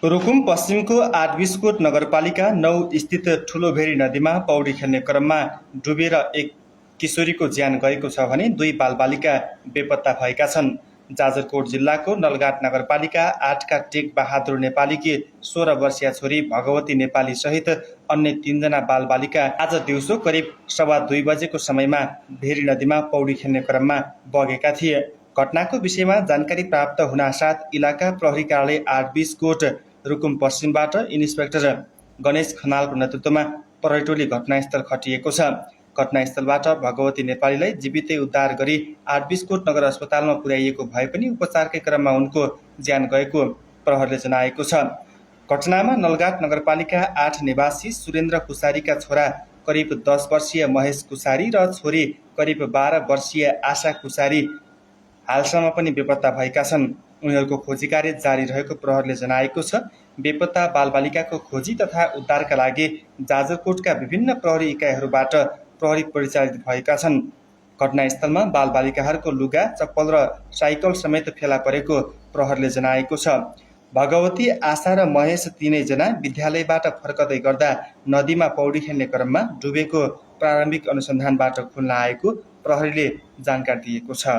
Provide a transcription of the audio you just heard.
रुकुम पश्चिमको आठबिसकोट नगरपालिका 9 स्थित ठुलोभेरी नदीमा पौडी खेल्ने क्रममा डुबेर एक किशोरीको ज्यान गएको छ भने 2 बालबालिका बेपत्ता भएका छन्। जाजरकोट जिल्लाको नलगाट नगरपालिका 8 का टेक बहादुर नेपालीकी 16 वर्षीय छोरी भगवती नेपाली सहित अन्य 3 जना बालबालिका आज दिउँसो करिब 2:15 बजेको समयमा भेरी नदीमा पौडी खेल्ने क्रममा बगेका थिए। घटनाको विषयमा जानकारी प्राप्त हुनासाथ इलाका प्रहरी कार्यालय 8बिसकोट रुकुम पश्चिमबाट इन्सपेक्टर गणेश खनालको नेतृत्वमा प्रहरी टोली घटनास्थल खटिएको छ। घटनास्थलबाट भगवती नेपालीलाई जीवितै उद्धार गरी 8बिसकोट नगर अस्पतालमा पुर्याइएको भए पनि उपचारकै क्रममा उनको ज्यान गएको प्रहरीले जनाएको छ। घटनामा नलगाट नगरपालिका 8 निवासी सुरेन्द्र कुसारीका छोरा करिब 10 वर्षीय महेश कुसारी र छोरी करिब 12 वर्षीय आशा कुसारी हालसम्म पनि बेपत्ता भएका छन्। उनीहरूको खोजी कार्य जारी रहेको प्रहरीले जनाएको छ। बेपत्ता बालबालिकाको खोजी तथा उद्धारका लागि जाजरकोटका विभिन्न प्रहरी इकाइहरूबाट प्रहरी परिचालित भएका छन्। घटनास्थलमा बालबालिकाहरूको लुगा, चप्पल र साइकल समेत फेला परेको प्रहरीले जनाएको छ। भगवती, आशा र महेश तीनैजना विद्यालयबाट फर्कदै गर्दा नदीमा पौडी खेल्ने क्रममा डुबेको प्रारम्भिक अनुसन्धानबाट खुल्न आएको प्रहरीले जानकारी दिएको छ।